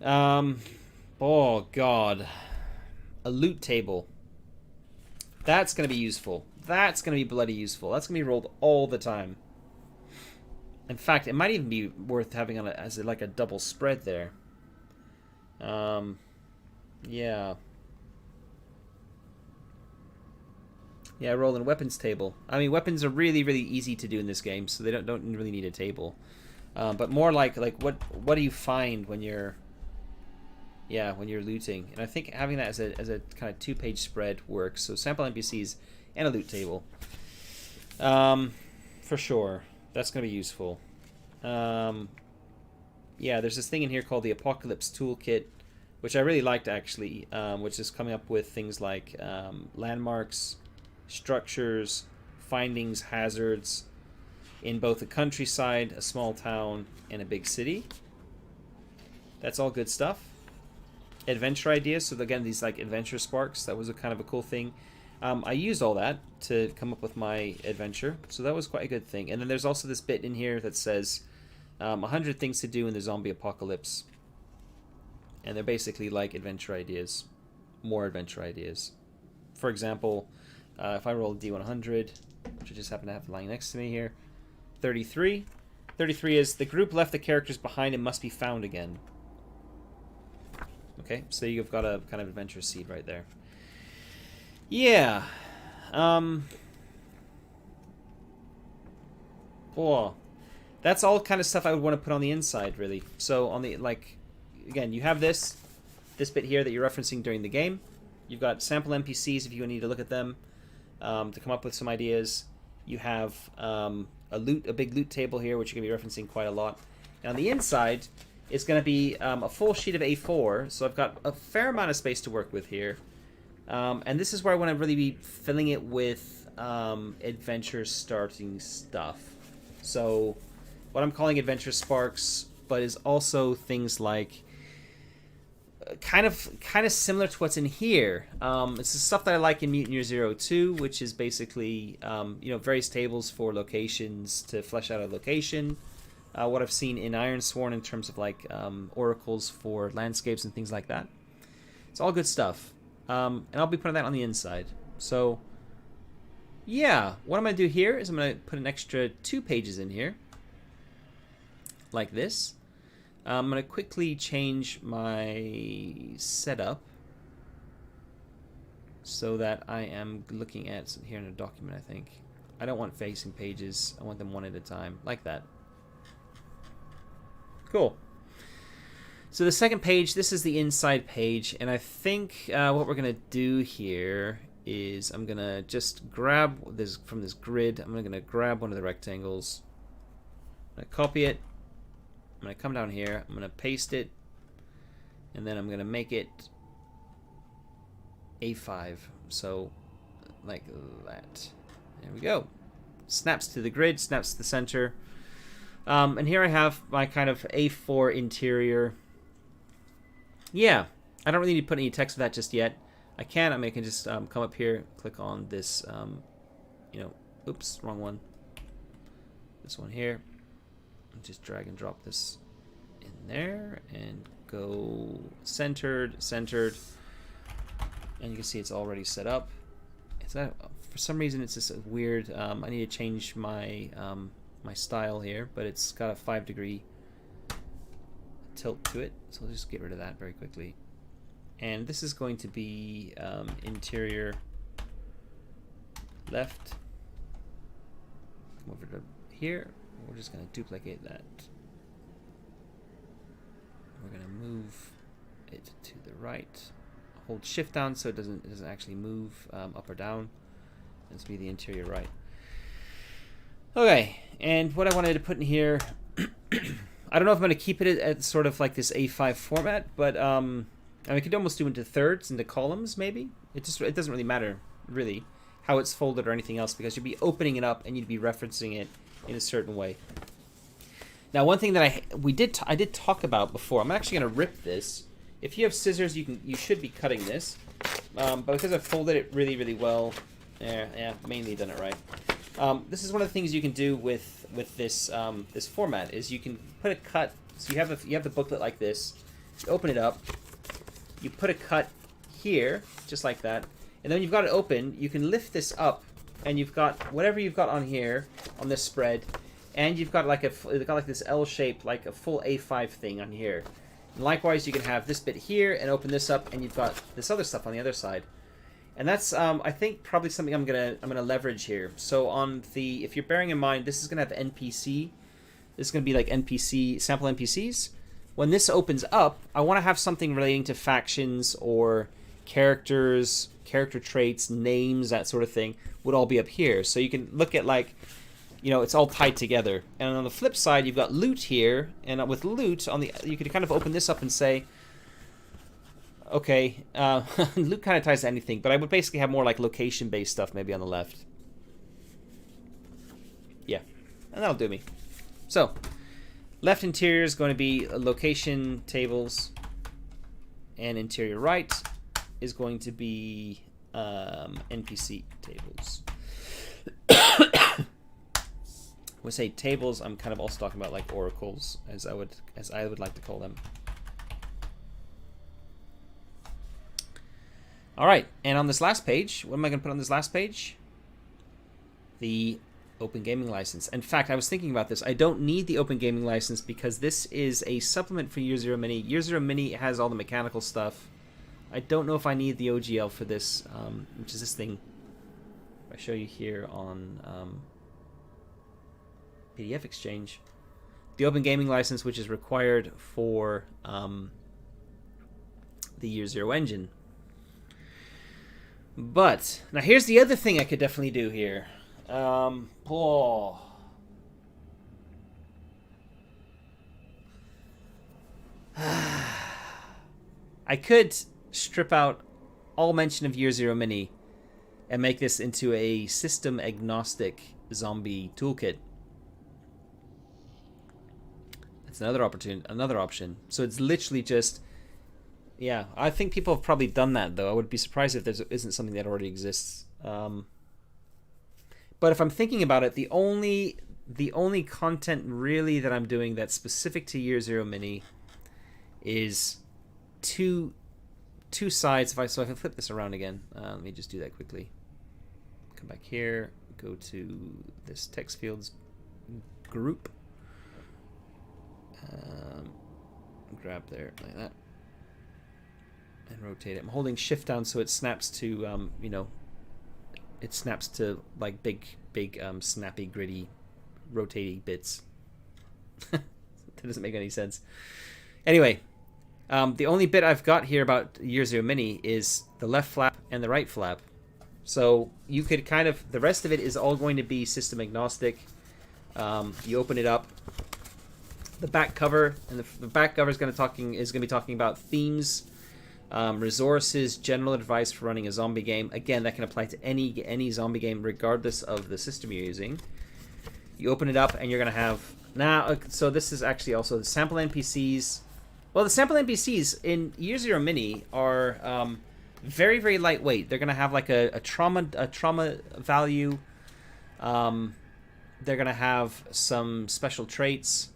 Oh god, a loot table. That's going to be useful. That's going to be bloody useful. That's going to be rolled all the time. In fact, it might even be worth having on as like a double spread there. Yeah. Yeah, rolling weapons table. I mean, weapons are really, really easy to do in this game, so they don't really need a table. But more like what do you find when you're looting? And I think having that as a kind of 2-page spread works. So sample NPCs and a loot table, for sure. That's going to be useful. Yeah, there's this thing in here called the Apocalypse Toolkit, which I really liked actually, which is coming up with things like landmarks, structures, findings, hazards in both the countryside, a small town, and a big city. That's all good stuff. Adventure ideas, so again, these like adventure sparks, that was a kind of a cool thing. I used all that to come up with my adventure, so that was quite a good thing. And then there's also this bit in here that says 100 things to do in the zombie apocalypse. And they're basically like adventure ideas, more adventure ideas. For example, if I roll a D100, which I just happen to have lying next to me here, 33. 33 is the group left the characters behind and must be found again. Okay, so you've got a kind of adventure seed right there. Yeah. Oh, that's all kind of stuff I would want to put on the inside, really. So on the, like, again, you have this bit here that you're referencing during the game. You've got sample NPCs if you need to look at them to come up with some ideas. You have a big loot table here, which you're going to be referencing quite a lot. And on the inside, it's going to be a full sheet of A4, so I've got a fair amount of space to work with here. And this is where I want to really be filling it with adventure starting stuff. So what I'm calling adventure sparks, but is also things like kind of similar to what's in here. It's the stuff that I like in Mutant Year Zero 2, which is basically various tables for locations to flesh out a location. What I've seen in Ironsworn in terms of like oracles for landscapes and things like that. It's all good stuff. And I'll be putting that on the inside. So yeah, what I'm going to do here is I'm going to put an extra 2 pages in here. Like this. I'm going to quickly change my setup so that I am looking at here in a document, I think. I don't want facing pages. I want them one at a time, like that. Cool. So the second page, this is the inside page, and I think what we're going to do here is I'm going to just grab this from this grid. I'm going to grab one of the rectangles. I'm going to copy it. I'm going to come down here, I'm going to paste it, and then I'm going to make it A5, so like that. There we go. Snaps to the grid, snaps to the center. And here I have my kind of A4 interior. Yeah, I don't really need to put any text for that just yet. I can just come up here, click on this, oops, wrong one. This one here. Just drag and drop this in there and go centered, and you can see it's already set up. It's not, for some reason it's just weird. I need to change my my style here, but it's got a 5-degree tilt to it, so I'll just get rid of that very quickly. And this is going to be interior left. Come over to here. We're just going to duplicate that. We're going to move it to the right. Hold shift down so it doesn't actually move up or down. This will be the interior right. Okay, and what I wanted to put in here, I don't know if I'm going to keep it at sort of like this A5 format, but I mean, we could almost do into thirds, into columns, maybe. It doesn't really matter, really, how it's folded or anything else, because you'd be opening it up and you'd be referencing it in a certain way. Now, one thing that I did talk about before, I'm actually going to rip this. If you have scissors, you should be cutting this, but because I've folded it really, really well, mainly done it right. This is one of the things you can do with this this format is you can put a cut. So you have the booklet like this. You open it up. You put a cut here, just like that, and then when you've got it open, you can lift this up, and you've got whatever you've got on here on this spread, and you've got like this L shape, like a full A5 thing on here. And likewise, you can have this bit here and open this up, and you've got this other stuff on the other side. And that's, I think, probably something I'm gonna leverage here. So if you're bearing in mind, this is gonna have NPC. This is gonna be like NPC sample NPCs. When this opens up, I want to have something relating to factions or characters, character traits, names, that sort of thing would all be up here. So you can look at like, it's all tied together. And on the flip side, you've got loot here, and with loot you could kind of open this up and say, okay, loot kind of ties to anything, but I would basically have more like location-based stuff maybe on the left. Yeah, and that'll do me. So, left interior is going to be location tables, and interior right is going to be NPC tables. When I say tables, I'm kind of also talking about like oracles, as I would like to call them. All right, and on this last page, what am I going to put on this last page? The Open Gaming License. In fact, I was thinking about this. I don't need the Open Gaming License because this is a supplement for Year Zero Mini. Year Zero Mini has all the mechanical stuff. I don't know if I need the OGL for this, which is this thing I show you here on PDF Exchange. The Open Gaming License, which is required for the Year Zero engine. But now here's the other thing I could definitely do here. I could strip out all mention of Year Zero Mini and make this into a system agnostic zombie toolkit. That's another option. So it's literally just, yeah, I think people have probably done that, though. I would be surprised if there isn't something that already exists. But if I'm thinking about it, the only content really that I'm doing that's specific to Year Zero Mini is two sides. So I can flip this around again. Let me just do that quickly. Come back here. Go to this text fields group. Grab there like that. And rotate it. I'm holding shift down so it snaps to it snaps to like big snappy gritty rotating bits. That doesn't make any sense. Anyway, the only bit I've got here about Year Zero Mini is the left flap and the right flap. So you could kind of, the rest of it is all going to be system agnostic. You open it up, the back cover, and the back cover is going to be talking about themes, resources, general advice for running a zombie game. Again, that can apply to any zombie game, regardless of the system you're using. You open it up, and you're going to have now. So this is actually also the sample NPCs. Well, the sample NPCs in Year Zero Mini are very, very lightweight. They're going to have like a trauma value. They're going to have some special traits.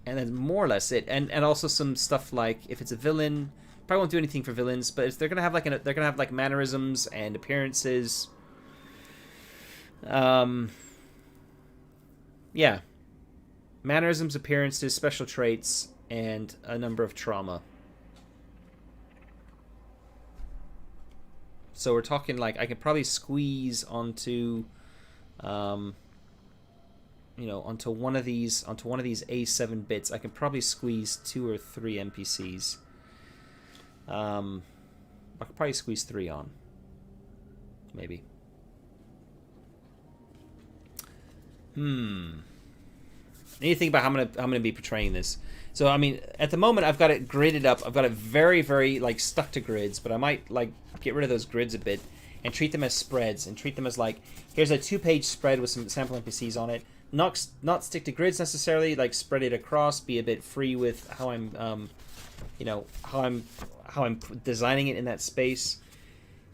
And then more or less it, and also some stuff like if it's a villain, probably won't do anything for villains, but they're gonna have like mannerisms and appearances. Yeah, mannerisms, appearances, special traits, and a number of trauma. So we're talking like I could probably squeeze onto onto one of these A7 bits, I can probably squeeze 2 or 3 NPCs. I could probably squeeze 3 on, maybe. I need to think about how I'm gonna be portraying this. So I mean, at the moment I've got it gridded up. I've got it very like stuck to grids, but I might like get rid of those grids a bit and treat them as spreads and treat them as like, here's a 2-page spread with some sample NPCs on it. Not stick to grids necessarily. Like spread it across. Be a bit free with how I'm, you know, how I'm designing it in that space.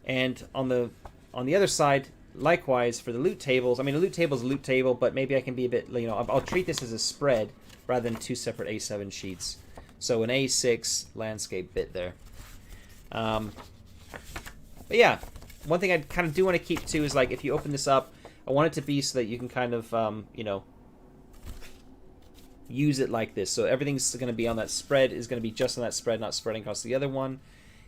And on the other side, likewise for the loot tables. I mean, a loot table is a loot table, but maybe I can be a bit, you know, I'll treat this as a spread rather than 2 separate A7 sheets. So an A6 landscape bit there. But yeah, one thing I kind of do want to keep too is like if you open this up, I want it to be so that you can kind of, you know, use it like this. So everything's going to be on that spread is going to be just on that spread, not spreading across the other one.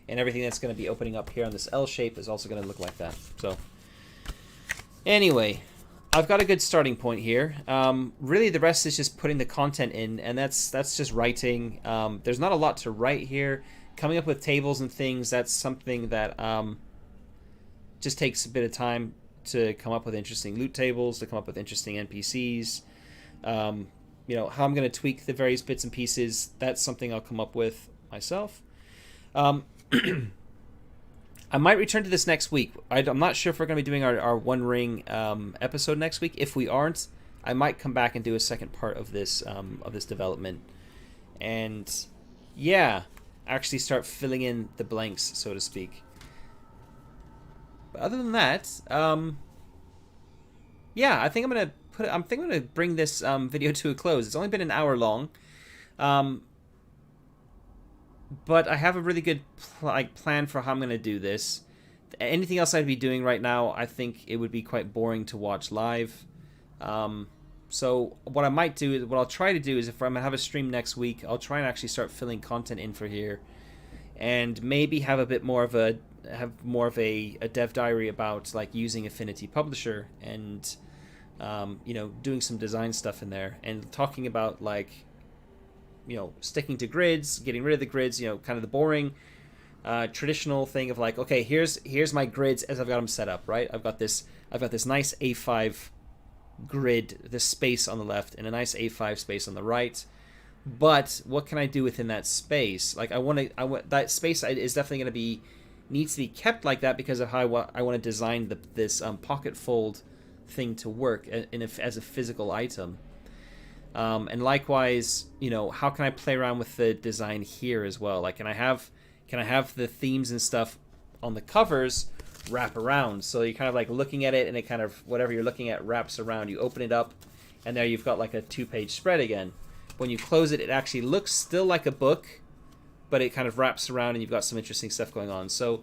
And everything that's going to be opening up here on this L shape is also going to look like that. So anyway, I've got a good starting point here. Really, the rest is just putting the content in, and that's just writing. There's not a lot to write here. Coming up with tables and things, that's something that just takes a bit of time to come up with interesting loot tables, to come up with interesting NPCs. You know, how I'm going to tweak the various bits and pieces, that's something I'll come up with myself. I might return to this next week. I'm not sure if we're going to be doing our One Ring episode next week. If we aren't, I might come back and do a second part of this development. And yeah, actually start filling in the blanks, so to speak. But other than that, yeah, I think I'm gonna bring this video to a close. It's only been an hour long, but I have a really good plan for how I'm gonna do this. Anything else I'd be doing right now, I think it would be quite boring to watch live. So what I might do is, what I'll try to do is, if I'm gonna have a stream next week, I'll try and actually start filling content in for here, and maybe have a bit more of a dev diary about like using Affinity Publisher and you know, doing some design stuff in there and talking about like, you know, sticking to grids, getting rid of the grids, you know, kind of the boring traditional thing of like, okay, here's my grids as I've got them set up, right? I've got this nice A5 grid, this space on the left, and a nice A5 space on the right. But what can I do within that space? Like I want that space is definitely going to needs to be kept like that because of how I want to design this Pocketfold thing to work as a physical item. And likewise, you know, how can I play around with the design here as well? Like, can I have the themes and stuff on the covers wrap around? So you're kind of like looking at it, and it kind of, whatever you're looking at wraps around. You open it up, and there you've got like a 2-page spread again. When you close it, it actually looks still like a book, but it kind of wraps around, and you've got some interesting stuff going on. So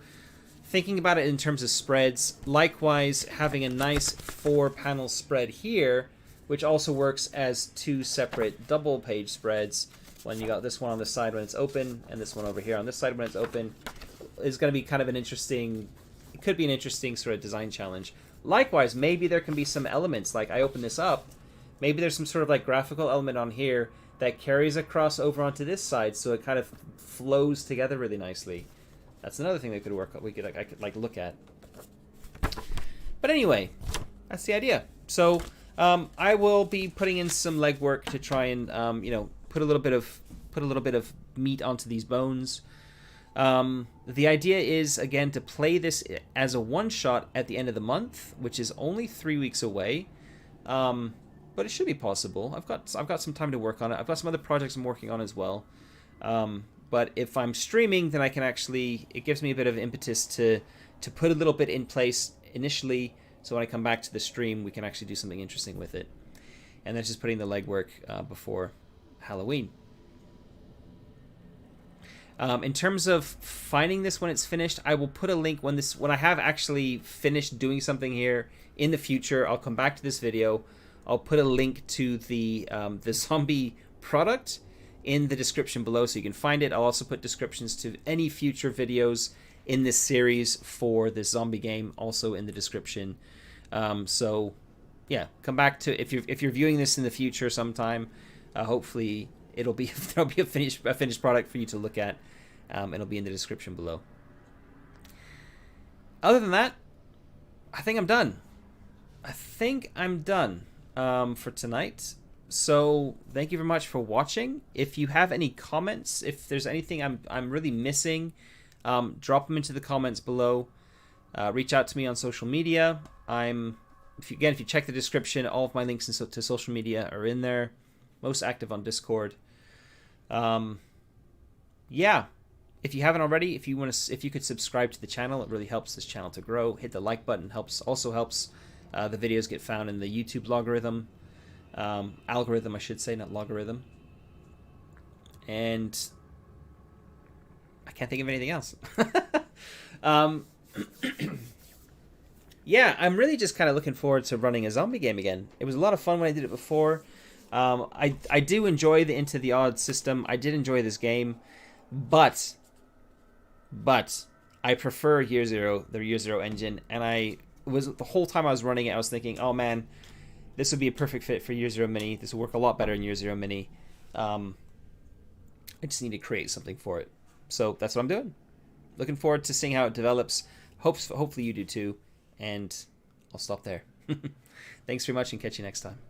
thinking about it in terms of spreads, likewise having a nice 4-panel spread here, which also works as 2 separate double-page spreads. When you got this one on the side when it's open, and this one over here on this side when it's open, is going to be kind of an interesting, it could be an interesting sort of design challenge. Likewise, maybe there can be some elements, like I open this up, maybe there's some sort of like graphical element on here that carries across over onto this side, so it kind of flows together really nicely. That's another thing that could work. I could like look at. But anyway, that's the idea. So I will be putting in some legwork to try and you know, put a little bit of meat onto these bones. The idea is, again, to play this as a one-shot at the end of the month, which is only 3 weeks away. But it should be possible. I've got some time to work on it. I've got some other projects I'm working on as well. But if I'm streaming, then I can actually, it gives me a bit of impetus to put a little bit in place initially, so when I come back to the stream, we can actually do something interesting with it. And that's just putting the legwork before Halloween. In terms of finding this when it's finished, I will put a link when I have actually finished doing something here in the future. I'll come back to this video. I'll put a link to the zombie product in the description below so you can find it. I'll also put descriptions to any future videos in this series for this zombie game also in the description. So yeah, come back to, if you're viewing this in the future sometime, hopefully there'll be a finished product for you to look at. It'll be in the description below. Other than that, I think I'm done. for tonight. So thank you very much for watching. If you have any comments, if there's anything I'm really missing, drop them into the comments below. Reach out to me on social media. If you check the description, all of my links to social media are in there. Most active on Discord. Yeah. If you haven't already, if you could subscribe to the channel, it really helps this channel to grow. Hit the like button, also helps the videos get found in the YouTube algorithm, I should say, not logarithm. And I can't think of anything else. Yeah, I'm really just kind of looking forward to running a zombie game again. It was a lot of fun when I did it before. I do enjoy the Into the Odds system. I did enjoy this game, but I prefer Year Zero, the Year Zero engine, and the whole time I was running it, I was thinking, oh man, this would be a perfect fit for Year Zero Mini. This will work a lot better in Year Zero Mini. I just need to create something for it. So that's what I'm doing. Looking forward to seeing how it develops. Hopefully you do too. And I'll stop there. Thanks very much and catch you next time.